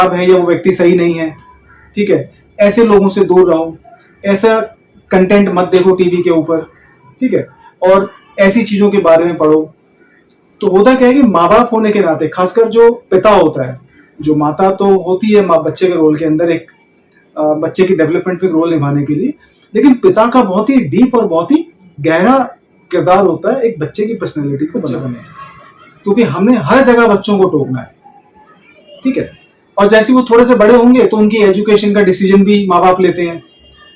खराब है या वो व्यक्ति सही नहीं है, ठीक है। ऐसे लोगों से दूर रहो, ऐसा कंटेंट मत देखो टीवी के ऊपर, ठीक है। और ऐसी चीजों के बारे में पढ़ो। तो होता क्या है कि माँ बाप होने के नाते, खासकर जो पिता होता है, जो माता तो होती है माँ बच्चे के रोल के अंदर, एक बच्चे की डेवलपमेंट में रोल निभाने के लिए, लेकिन पिता का बहुत ही डीप और बहुत ही गहरा किरदार होता है एक बच्चे की पर्सनैलिटी को बनाने, क्योंकि हमने हर जगह बच्चों को टोकना है, ठीक है। और जैसे वो थोड़े से बड़े होंगे तो उनकी एजुकेशन का डिसीजन भी माँ बाप लेते हैं।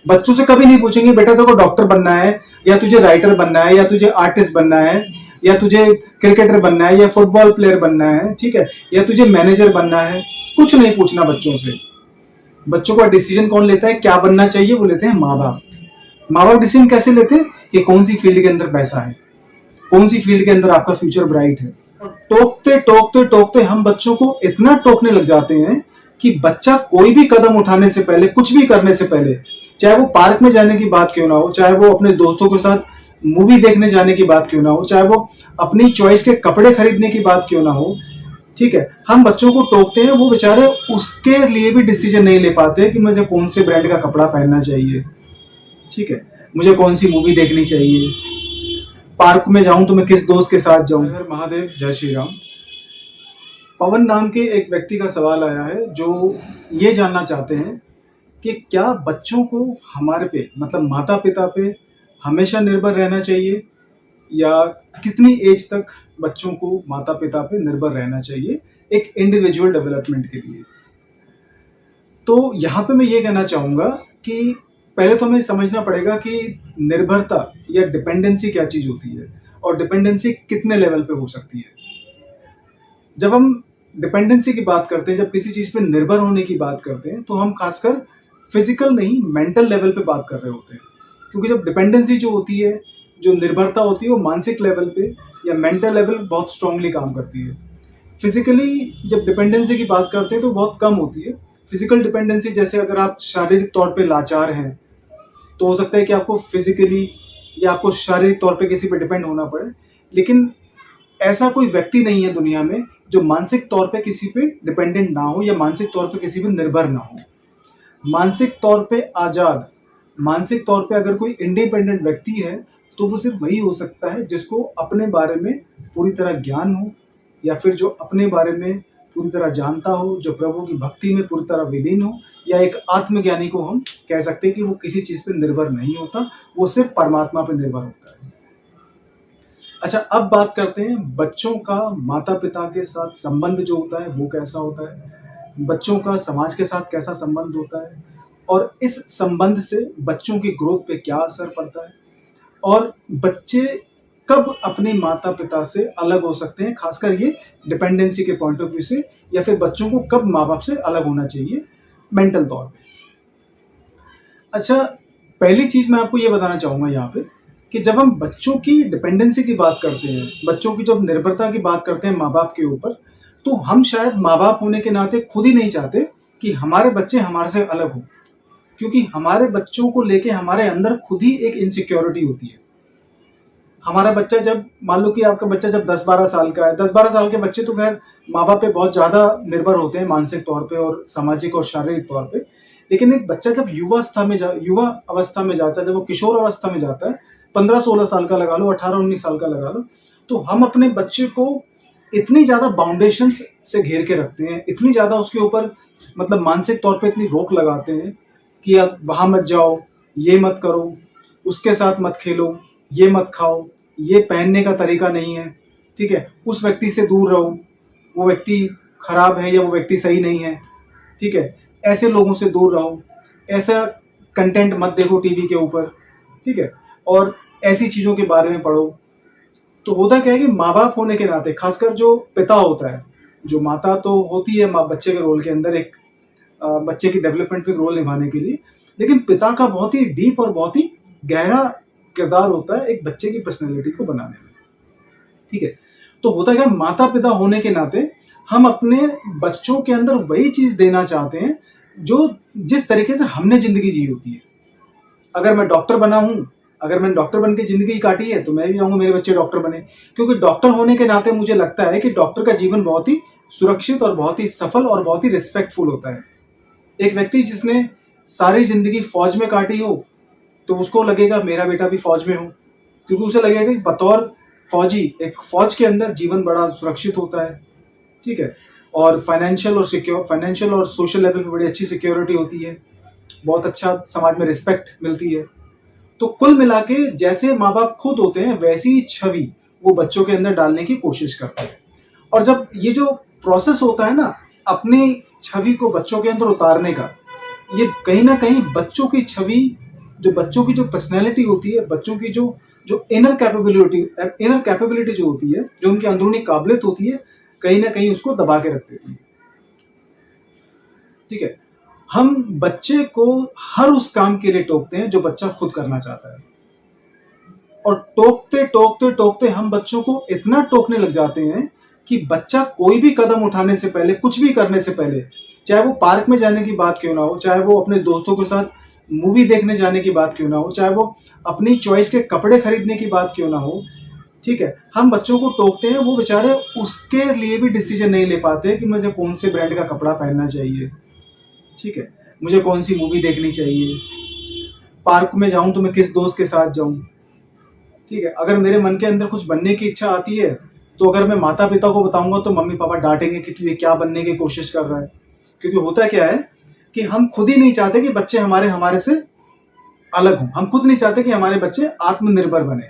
बच्चों से कभी नहीं पूछेंगे बेटा तेरे को डॉक्टर बनना है, या तुझे राइटर बनना है, या तुझे आर्टिस्ट बनना है, या तुझे क्रिकेटर बनना है, या फुटबॉल प्लेयर बनना है, ठीक है, या तुझे मैनेजर बनना है। कुछ नहीं पूछना बच्चों से। बच्चों का डिसीजन कौन लेता है, क्या बनना चाहिए, वो लेते हैं माँ बाप। माँ बाप डिसीजन कैसे लेते हैं कि कौन सी फील्ड के अंदर पैसा है, कौन सी फील्ड के अंदर आपका फ्यूचर ब्राइट है। टोकते टोकते टोकते हम बच्चों को इतना टोकने लग जाते हैं कि बच्चा कोई भी कदम उठाने से पहले, कुछ भी करने से पहले, चाहे वो पार्क में जाने की बात क्यों ना हो, चाहे वो अपने दोस्तों के साथ मूवी देखने जाने की बात क्यों ना हो, चाहे वो अपनी चॉइस के कपड़े खरीदने की बात क्यों ना हो, ठीक है, हम बच्चों को टोकते हैं। वो बेचारे उसके लिए भी डिसीजन नहीं ले पाते कि मुझे कौन से ब्रांड का कपड़ा पहनना चाहिए, ठीक है, मुझे कौन सी मूवी देखनी चाहिए, पार्क में जाऊं तो मैं किस दोस्त के साथ जाऊं। हर महादेव, जय श्री राम। पवन नाम के एक व्यक्ति का सवाल आया है जो ये जानना चाहते हैं कि क्या बच्चों को हमारे पे, मतलब माता पिता पे हमेशा निर्भर रहना चाहिए, या कितनी एज तक बच्चों को माता पिता पे निर्भर रहना चाहिए एक इंडिविजुअल डेवलपमेंट के लिए। तो यहाँ पे मैं ये कहना चाहूँगा कि पहले तो हमें समझना पड़ेगा कि निर्भरता या डिपेंडेंसी क्या चीज़ होती है, और डिपेंडेंसी कितने लेवल पे हो सकती है। जब हम डिपेंडेंसी की बात करते हैं, जब किसी चीज़ पे निर्भर होने की बात करते हैं, तो हम खासकर फिजिकल नहीं, मेंटल लेवल पे बात कर रहे होते हैं। क्योंकि जब डिपेंडेंसी जो होती है, जो निर्भरता होती है, वो मानसिक लेवल पे या मेंटल लेवल बहुत स्ट्रांगली काम करती है। फिजिकली जब डिपेंडेंसी की बात करते हैं तो बहुत कम होती है। फिजिकल डिपेंडेंसी, जैसे अगर आप शारीरिक तौर पे लाचार हैं, तो हो सकता है कि आपको फिजिकली या आपको शारीरिक तौर पे किसी पे डिपेंड होना पड़े। लेकिन ऐसा कोई व्यक्ति नहीं है दुनिया में जो मानसिक तौर पे किसी पे डिपेंडेंट ना हो, या मानसिक तौर पे किसी पे निर्भर ना हो। मानसिक तौर पे आजाद, मानसिक तौर पे अगर कोई इंडिपेंडेंट व्यक्ति है, तो वो सिर्फ वही हो सकता है जिसको अपने बारे में पूरी तरह ज्ञान हो, या फिर जो अपने बारे में पूरी तरह जानता हो, जो प्रभु की भक्ति में पूरी तरह विलीन हो, या एक आत्मज्ञानी को हम कह सकते हैं कि वो किसी चीज पे निर्भर नहीं होता, वो सिर्फ परमात्मा पे निर्भर होता है। अच्छा, अब बात करते हैं बच्चों का माता पिता के साथ संबंध जो होता है वो कैसा होता है, बच्चों का समाज के साथ कैसा संबंध होता है, और इस संबंध से बच्चों की ग्रोथ पे क्या असर पड़ता है, और बच्चे कब अपने माता पिता से अलग हो सकते हैं, खासकर ये डिपेंडेंसी के पॉइंट ऑफ व्यू से, या फिर बच्चों को कब माँ बाप से अलग होना चाहिए मेंटल तौर पे। अच्छा, पहली चीज मैं आपको ये बताना चाहूंगा यहाँ पे कि जब हम बच्चों की डिपेंडेंसी की बात करते हैं, बच्चों की जब निर्भरता की बात करते हैं माँ बाप के ऊपर, तो हम शायद माँ बाप होने के नाते खुद ही नहीं चाहते कि हमारे बच्चे हमारे से अलग हो, क्योंकि हमारे बच्चों को लेके हमारे अंदर खुद ही एक इनसिक्योरिटी होती है। हमारा बच्चा जब, मान लो कि आपका बच्चा जब 10-12 साल का है, 10-12 साल के बच्चे तो खैर माँ बाप पे बहुत ज़्यादा निर्भर होते हैं मानसिक तौर पे और सामाजिक और शारीरिक तौर पे। लेकिन एक बच्चा जब युवा अवस्था में जाता है, जब वो किशोर अवस्था में जाता है, 15-16 साल का लगा लो, 18-19 साल का लगा लो, तो हम अपने बच्चे को इतनी ज़्यादा बाउंडेशंस से घेर के रखते हैं, इतनी ज़्यादा उसके ऊपर मतलब मानसिक तौर पे इतनी रोक लगाते हैं कि आप वहाँ मत जाओ, ये मत करो, उसके साथ मत खेलो, ये मत खाओ, ये पहनने का तरीका नहीं है, ठीक है, उस व्यक्ति से दूर रहो, वो व्यक्ति खराब है या वो व्यक्ति सही नहीं है, ठीक है, ऐसे लोगों से दूर रहो, ऐसा कंटेंट मत देखो टीवी के ऊपर, ठीक है, और ऐसी चीज़ों के बारे में पढ़ो। तो होता क्या है कि माँ बाप होने के नाते, खासकर जो पिता होता है, जो माता तो होती है माँ बच्चे के रोल के अंदर, एक बच्चे की डेवलपमेंट में रोल निभाने के लिए, लेकिन पिता का बहुत ही डीप और बहुत ही गहरा किरदार होता है एक बच्चे की पर्सनैलिटी को बनाने में, ठीक है। तो होता क्या, माता पिता होने के नाते हम अपने बच्चों के अंदर वही चीज देना चाहते हैं जो जिस तरीके से हमने जिंदगी जी होती है। अगर मैं डॉक्टर बना हूं, अगर मैंने डॉक्टर बन के जिंदगी काटी है, तो मैं भी चाहूंगा मेरे बच्चे डॉक्टर बने, क्योंकि डॉक्टर होने के नाते मुझे लगता है कि डॉक्टर का जीवन बहुत ही सुरक्षित और बहुत ही सफल और बहुत ही रिस्पेक्टफुल होता है। एक व्यक्ति जिसने सारी जिंदगी फौज में काटी हो, तो उसको लगेगा मेरा बेटा भी फौज में हो, क्योंकि उसे लगेगा कि बतौर फौजी एक फौज के अंदर जीवन बड़ा सुरक्षित होता है, ठीक है। और फाइनेंशियल और सोशल लेवल पे बड़ी अच्छी सिक्योरिटी होती है, बहुत अच्छा समाज में रिस्पेक्ट मिलती है। तो कुल मिला के जैसे माँ बाप खुद होते हैं वैसी ही छवि वो बच्चों के अंदर डालने की कोशिश करते हैं। और जब ये जो प्रोसेस होता है ना अपनी छवि को बच्चों के अंदर उतारने का, ये कहीं ना कहीं बच्चों की छवि, जो बच्चों की जो पर्सनैलिटी होती है, बच्चों की जो जो इनर कैपेबिलिटी जो होती है, जो उनकी अंदरूनी काबिलियत होती है, कहीं ना कहीं उसको दबा के रख देती है, ठीक है। हम बच्चे को हर उस काम के लिए टोकते हैं जो बच्चा खुद करना चाहता है, और टोकते टोकते टोकते हम बच्चों को इतना टोकने लग जाते हैं कि बच्चा कोई भी कदम उठाने से पहले, कुछ भी करने से पहले, चाहे वो पार्क में जाने की बात क्यों ना हो, चाहे वो अपने दोस्तों के साथ मूवी देखने जाने की बात क्यों ना हो, चाहे वो अपनी चॉइस के कपड़े खरीदने की बात क्यों ना हो, ठीक है, हम बच्चों को टोकते हैं। वो बेचारे उसके लिए भी डिसीजन नहीं ले पाते कि मुझे कौन से ब्रांड का कपड़ा पहनना चाहिए, ठीक है, मुझे कौन सी मूवी देखनी चाहिए, पार्क में जाऊं तो मैं किस दोस्त के साथ जाऊं, ठीक है। अगर मेरे मन के अंदर कुछ बनने की इच्छा आती है, तो अगर मैं माता पिता को बताऊंगा तो मम्मी पापा डांटेंगे कि तू ये क्या बनने की कोशिश कर रहा है। क्योंकि होता क्या है कि हम खुद ही नहीं चाहते कि बच्चे हमारे हमारे से अलग हों, हम खुद नहीं चाहते कि हमारे बच्चे आत्मनिर्भर बने,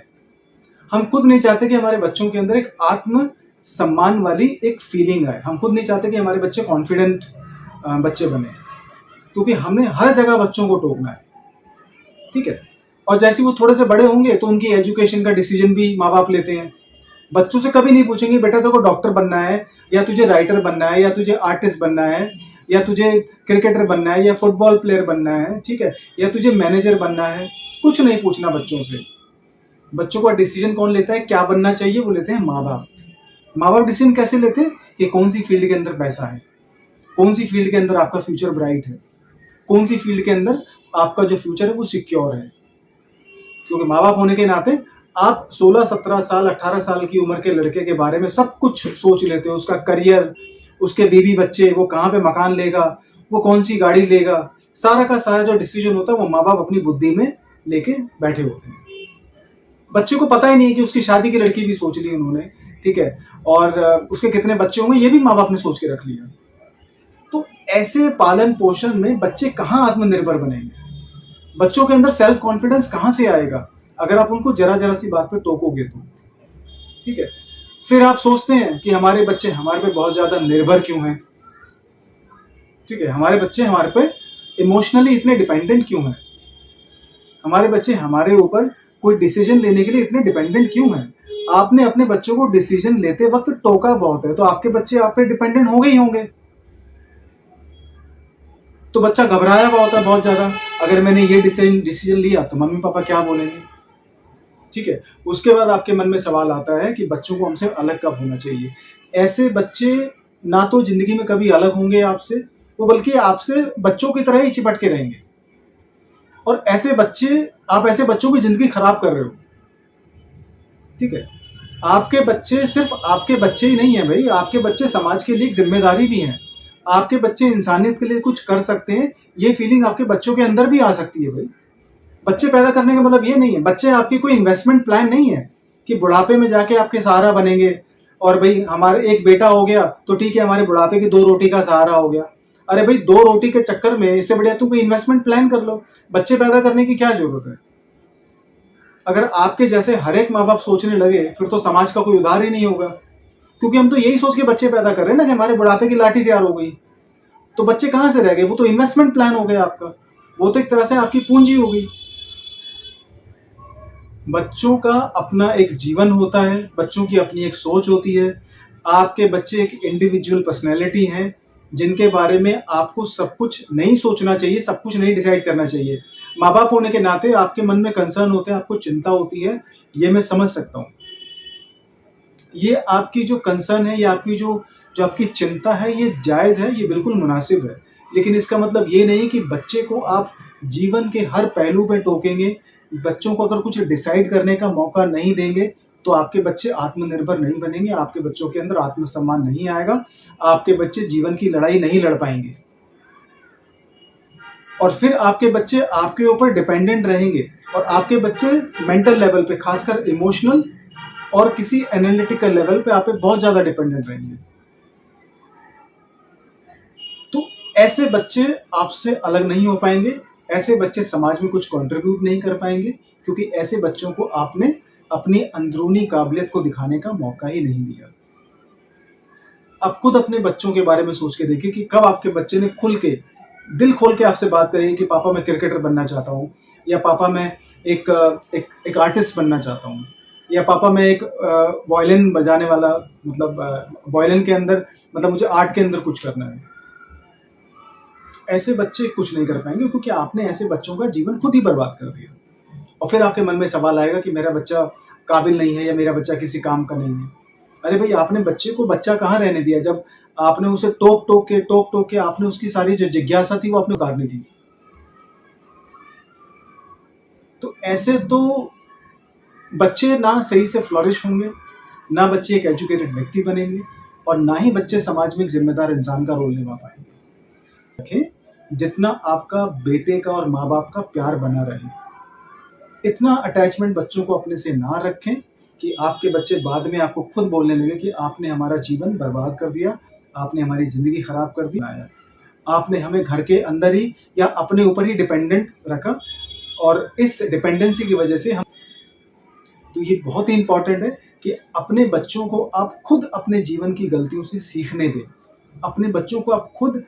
हम खुद नहीं चाहते कि हमारे बच्चों के अंदर एक आत्म सम्मान वाली एक फीलिंग आए, हम खुद नहीं चाहते कि हमारे बच्चे कॉन्फिडेंट बच्चे बने, क्योंकि हमने हर जगह बच्चों को टोकना है, ठीक है। और जैसे वो थोड़े से बड़े होंगे तो उनकी एजुकेशन का डिसीजन भी माँ बाप लेते हैं। बच्चों से कभी नहीं पूछेंगे बेटा तेरे को डॉक्टर बनना है, या तुझे राइटर बनना है, या तुझे आर्टिस्ट बनना है, या तुझे क्रिकेटर बनना है, या फुटबॉल प्लेयर बनना है, ठीक है, या तुझे मैनेजर बनना है। कुछ नहीं पूछना बच्चों से। बच्चों का डिसीजन कौन लेता है, क्या बनना चाहिए, वो लेते हैं माँ बाप। माँ बाप डिसीजन कैसे लेते हैं कि कौन सी फील्ड के अंदर पैसा है, कौन सी फील्ड के अंदर आपका फ्यूचर ब्राइट है, कौन सी फील्ड के अंदर आपका जो फ्यूचर है वो सिक्योर है। क्योंकि माँ बाप होने के नाते आप 16, 17 साल, 18 साल की उम्र के लड़के के बारे में सब कुछ सोच लेते हो, उसका करियर, उसके बीवी बच्चे, वो कहाँ पे मकान लेगा, वो कौन सी गाड़ी लेगा, सारा का सारा जो डिसीजन होता है वो माँ बाप अपनी बुद्धि में लेके बैठे होते हैं। बच्चे को पता ही नहीं है कि उसकी शादी की लड़की भी सोच ली उन्होंने, ठीक है, और उसके कितने बच्चे होंगे ये भी माँ बाप ने सोच के रख लिया। तो ऐसे पालन पोषण में बच्चे कहाँ आत्मनिर्भर बनेंगे, बच्चों के अंदर सेल्फ कॉन्फिडेंस कहाँ से आएगा अगर आप उनको जरा जरा सी बात पे टोकोगे तो, ठीक है। फिर आप सोचते हैं कि हमारे बच्चे हमारे पे बहुत ज्यादा निर्भर क्यों हैं, ठीक है, हमारे बच्चे हमारे पे इमोशनली इतने डिपेंडेंट क्यों हैं, हमारे बच्चे हमारे ऊपर कोई डिसीजन लेने के लिए इतने डिपेंडेंट क्यों हैं। आपने अपने बच्चों को डिसीजन लेते वक्त टोका बहुत है, तो आपके बच्चे आप पे डिपेंडेंट हो गए ही होंगे। तो बच्चा घबराया हुआ होता है बहुत ज्यादा, अगर मैंने ये डिसीजन लिया तो मम्मी पापा क्या बोलेंगे, ठीक है। उसके बाद आपके मन में सवाल आता है कि बच्चों को हमसे अलग कब होना चाहिए। ऐसे बच्चे ना तो जिंदगी में कभी अलग होंगे आपसे, वो बल्कि आपसे बच्चों की तरह ही चिपट के रहेंगे। और ऐसे बच्चे, आप ऐसे बच्चों की जिंदगी खराब कर रहे हो, ठीक है। आपके बच्चे सिर्फ आपके बच्चे ही नहीं है भाई, आपके बच्चे समाज के लिए एक जिम्मेदारी भी हैं। आपके बच्चे इंसानियत के लिए कुछ कर सकते हैं, ये फीलिंग आपके बच्चों के अंदर भी आ सकती है भाई। बच्चे पैदा करने का मतलब ये नहीं है, बच्चे आपकी कोई इन्वेस्टमेंट प्लान नहीं है कि बुढ़ापे में जाके आपके सहारा बनेंगे, और भाई हमारे एक बेटा हो गया तो ठीक है, हमारे बुढ़ापे की 2 रोटी का सहारा हो गया। अरे भाई 2 रोटी के चक्कर में इससे बढ़िया तुम कोई इन्वेस्टमेंट प्लान कर लो। बच्चे पैदा करने की क्या जरूरत है। अगर आपके जैसे हर एक माँ बाप सोचने लगे फिर तो समाज का कोई उद्धार ही नहीं होगा, क्योंकि हम तो यही सोच के बच्चे पैदा कर रहे हैं ना कि हमारे बुढ़ापे की लाठी तैयार हो गई। तो बच्चे कहाँ से रह गए, वो तो इन्वेस्टमेंट प्लान हो गया आपका, वो तो एक तरह से आपकी पूंजी हो गई। बच्चों का अपना एक जीवन होता है, बच्चों की अपनी एक सोच होती है। आपके बच्चे एक इंडिविजुअल पर्सनैलिटी हैं, जिनके बारे में आपको सब कुछ नहीं सोचना चाहिए, सब कुछ नहीं डिसाइड करना चाहिए। माँ बाप होने के नाते आपके मन में कंसर्न होते हैं, आपको चिंता होती है, ये मैं समझ सकता हूँ। ये आपकी जो कंसर्न है, ये आपकी जो जो आपकी चिंता है, ये जायज़ है, ये बिल्कुल मुनासिब है। लेकिन इसका मतलब ये नहीं कि बच्चे को आप जीवन के हर पहलू पे टोकेंगे, बच्चों को अगर कुछ डिसाइड करने का मौका नहीं देंगे, तो आपके बच्चे आत्मनिर्भर नहीं बनेंगे, आपके बच्चों के अंदर आत्मसम्मान नहीं आएगा, आपके बच्चे जीवन की लड़ाई नहीं लड़ पाएंगे और फिर आपके बच्चे आपके ऊपर डिपेंडेंट रहेंगे और आपके बच्चे मेंटल लेवल पे, खासकर इमोशनल और किसी एनालिटिकल लेवल पे आप पे बहुत ज़्यादा डिपेंडेंट रहेंगे। तो ऐसे बच्चे आपसे अलग नहीं हो पाएंगे, ऐसे बच्चे समाज में कुछ कंट्रीब्यूट नहीं कर पाएंगे, क्योंकि ऐसे बच्चों को आपने अपनी अंदरूनी काबिलियत को दिखाने का मौका ही नहीं दिया। आप खुद अपने बच्चों के बारे में सोच के देखिए कि कब आपके बच्चे ने खुल के, दिल खोल के आपसे बात करी कि पापा मैं क्रिकेटर बनना चाहता हूँ, या पापा मैं एक एक आर्टिस्ट बनना चाहता हूँ, या पापा मैं एक वायलिन बजाने वाला, मतलब वायलिन के अंदर, मतलब मुझे आर्ट के अंदर कुछ करना है। ऐसे बच्चे कुछ नहीं कर पाएंगे, क्योंकि आपने ऐसे बच्चों का जीवन खुद ही बर्बाद कर दिया। और फिर आपके मन में सवाल आएगा कि मेरा बच्चा काबिल नहीं है या मेरा बच्चा किसी काम का नहीं है। अरे भाई, आपने बच्चे को बच्चा कहाँ रहने दिया, जब आपने उसे टोक टोक के आपने उसकी सारी जो जिज्ञासा थी वो आपने उतारनी थी। तो ऐसे तो बच्चे ना सही से फ्लरिश होंगे, ना बच्चे एक एजुकेटेड व्यक्ति बनेंगे, और ना ही बच्चे समाज में एक जिम्मेदार इंसान का रोल निभा पाएंगे। रखें, जितना आपका बेटे का और माँ बाप का प्यार बना रहे, इतना अटैचमेंट बच्चों को अपने से ना रखें कि आपके बच्चे बाद में आपको खुद बोलने लगे कि आपने हमारा जीवन बर्बाद कर दिया, आपने हमारी ज़िंदगी ख़राब कर दी, आपने हमें घर के अंदर ही या अपने ऊपर ही डिपेंडेंट रखा, और इस डिपेंडेंसी की वजह से हम, तो ये बहुत ही इम्पॉर्टेंट है कि अपने बच्चों को आप खुद अपने जीवन की गलतियों से सीखने दें। अपने बच्चों को आप खुद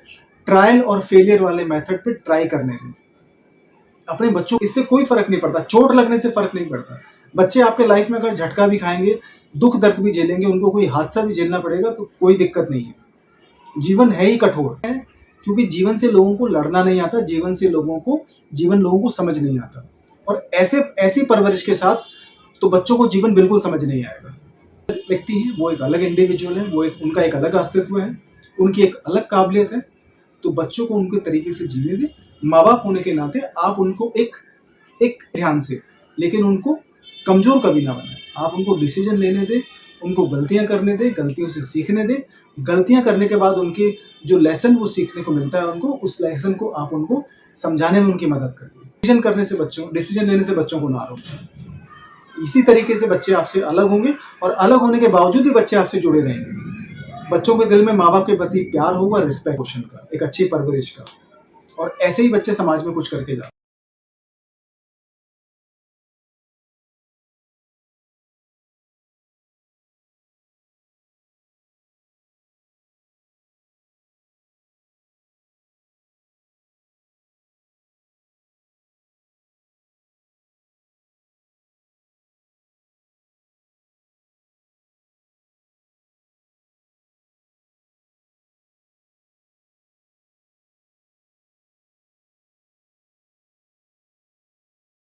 ट्रायल और फेलियर वाले मेथड पे ट्राई करने दें। अपने बच्चों, इससे कोई फर्क नहीं पड़ता, चोट लगने से फर्क नहीं पड़ता। बच्चे आपके लाइफ में अगर झटका भी खाएंगे, दुख दर्द भी झेलेंगे, उनको कोई हादसा भी झेलना पड़ेगा, तो कोई दिक्कत नहीं है। जीवन है ही कठोर है, क्योंकि जीवन से लोगों को लड़ना नहीं आता, जीवन लोगों को समझ नहीं आता। और ऐसी परवरिश के साथ तो बच्चों को जीवन बिल्कुल समझ नहीं आएगा। व्यक्ति है, वो एक अलग इंडिविजुअल है, उनका एक अलग अस्तित्व है, उनकी एक अलग काबिलियत है। तो बच्चों को उनके तरीके से जीने दें। माँ बाप होने के नाते आप उनको एक ध्यान से, लेकिन उनको कमजोर कभी ना बनाएं। आप उनको डिसीजन लेने दें, उनको गलतियां करने दें, गलतियों से सीखने दें। गलतियां करने के बाद उनके जो लेसन वो सीखने को मिलता है, उनको उस लेसन को आप उनको समझाने में उनकी मदद करिए। डिसीजन लेने से बच्चों को ना रोकें। इसी तरीके से बच्चे आपसे अलग होंगे, और अलग होने के बावजूद भी बच्चे आपसे जुड़े रहेंगे। बच्चों के दिल में माँ बाप के प्रति प्यार होगा, रिस्पेक्ट का, एक अच्छी परवरिश का, और ऐसे ही बच्चे समाज में कुछ करके जाते हैं।